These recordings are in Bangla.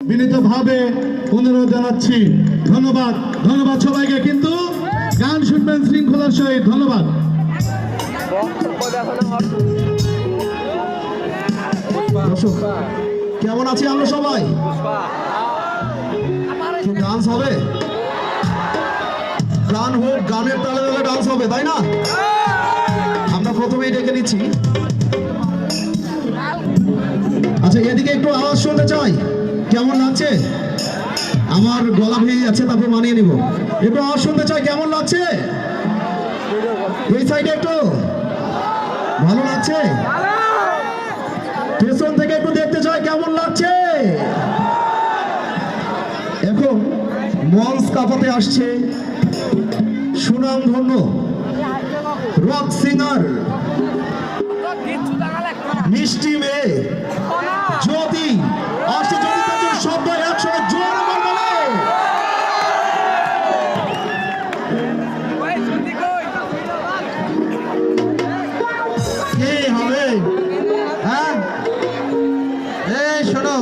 বিনীতভাবে অনুরোধ জানাচ্ছি। ধন্যবাদ, ধন্যবাদ সবাইকে। কিন্তু গান শুনবেন শৃঙ্খলার সহিত। ধন্যবাদ। কেমন আছি আমরা সবাই? ডান্স হবে, গান হোক, গানের তালে তালে ডান্স হবে, তাই না? আমরা প্রথমেই ডেকে নিচ্ছি। আচ্ছা, এদিকে একটু আওয়াজ শুনতে চাই। কেমন লাগছে? আমার গলা ভেঙে যাচ্ছে, তারপর মানিয়ে নিব। একটু আওয়াজ শুনতে চাই। কেমন লাগছে? এই সাইডে একটু ভালো লাগছে? পেছন থেকে একটু দেখতে চাই কেমন লাগছে। এখন মঞ্চ কাঁপাতে আসছে সুনামধন্য রক সিঙ্গার, মিষ্টি মেয়ে জ্যোতি। আসছে জ্যোতি, শব্দ একসঙ্গে জোরে বলবে। কি হবে? হ্যাঁ, এই শোনো,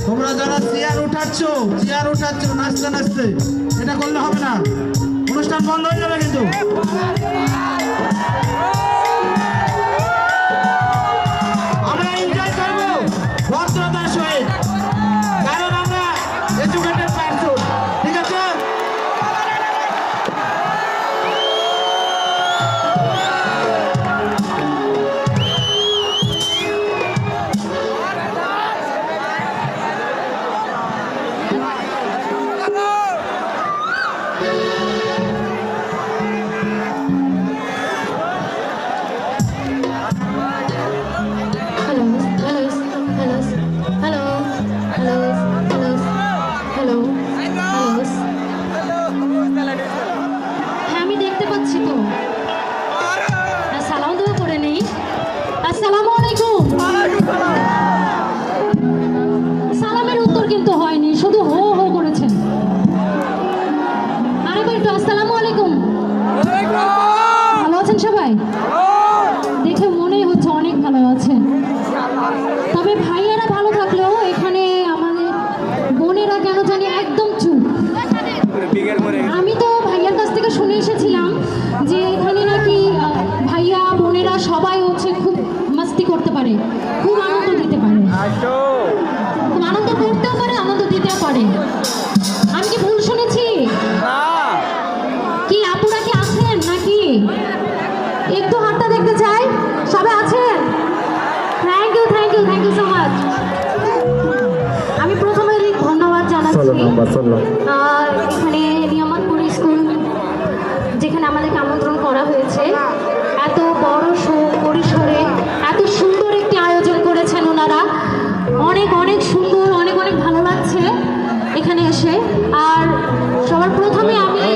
তোমরা যারা চেয়ার উঠাচ্ছ নাচতে নাচতে, এটা করলে হবে না। অনুষ্ঠান বন্ধ হয়ে যাবে কিন্তু। আমরা এনজয় করবো ভদ্রতার সহিত, কারণ আমরা এডুকেটেড পারসন। ঠিক আছে? আমি দেখতে পাচ্ছি তো। সালাম দেওয়া করে নেই। আসসালামু আলাইকুম। সালামের উত্তর কিন্তু হয়নি, শুধু হো হো করেছেন। আরেকবার একটু আসসালামু আলাইকুম। ভালো আছেন সবাই? দেখে মনেই হচ্ছে অনেক ভালো আছেন। তবে ভাইয়ারা ভালো থাকলেও এখানে আমাদের বোনেরা কেন জানি একদম চুপ। আমি তো ভাইয়ার কাছ থেকে শুনে এসেছিলাম যে এখানে নাকি ভাইয়া বোনেরা সবাই হচ্ছে খুব মাস্তি করতে পারে, খুব আনন্দ দিতে পারে, খুব আনন্দ করতেও পারে, আনন্দ দিতেও পারে। আমি কি ভুল শুনেছি? কি আপুরা কি আছেন নাকি? একটু হাতটা দেখতে চাই। সবাই আছেন? Thank you so much. আমি প্রথমে ধন্যবাদ জানাচ্ছি এখানে নিয়ামতপুর স্কুল, যেখানে আমাদেরকে আমন্ত্রণ করা হয়েছে। এত বড় পরিসরে এত সুন্দর একটি আয়োজন করেছেন ওনারা। অনেক অনেক সুন্দর, অনেক অনেক ভালো লাগছে এখানে এসে। আর সবার প্রথমে আমি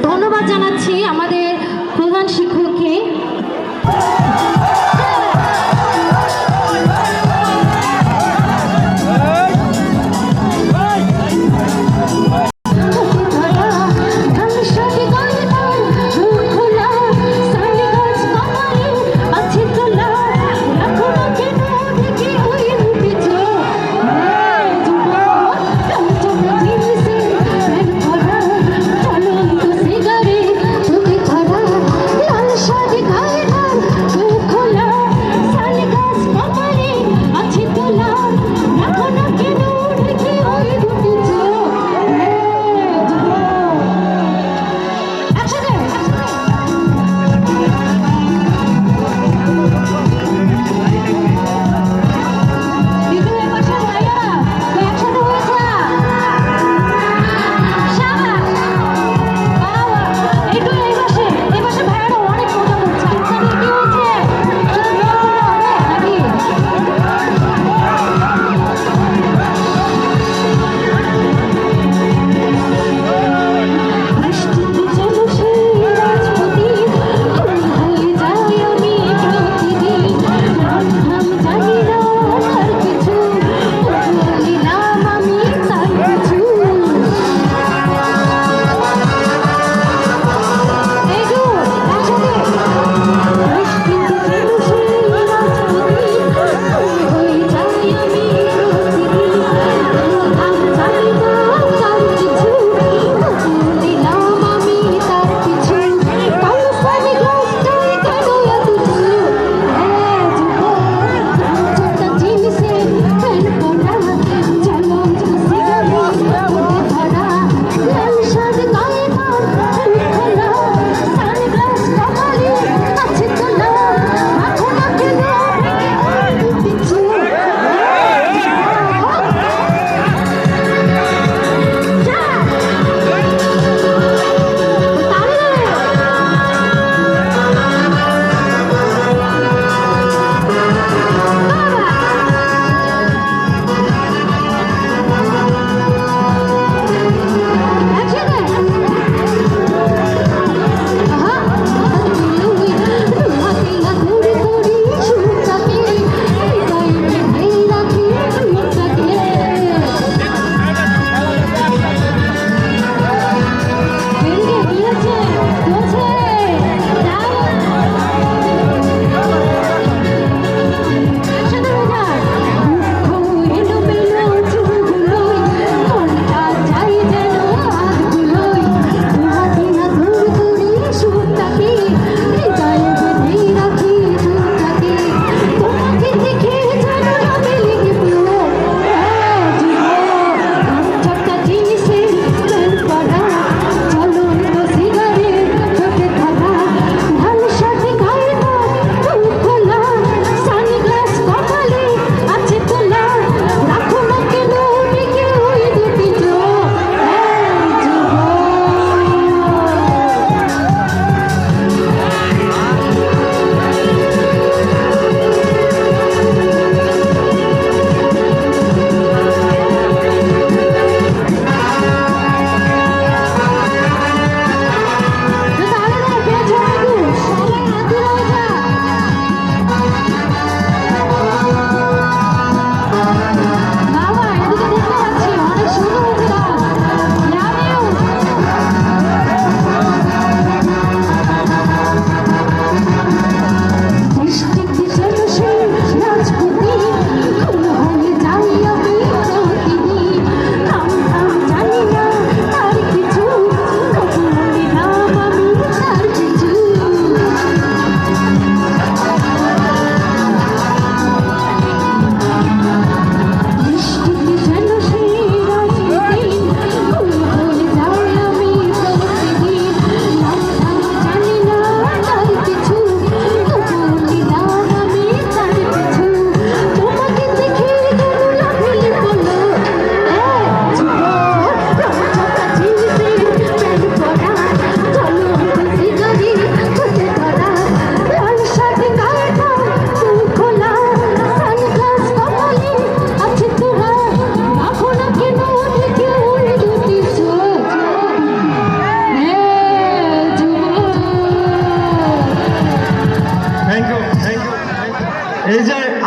ধন্যবাদ জানাচ্ছি আমাদের প্রধান শিক্ষককে।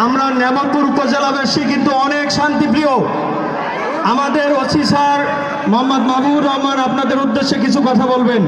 আমরা নেমালপুর উপজেলাবাসী কিন্তু অনেক শান্তিপ্রিয়। আমাদের ওসি স্যার মোহাম্মদ মাহবুবুর রহমান আপনাদের উদ্দেশ্যে কিছু কথা বলবেন।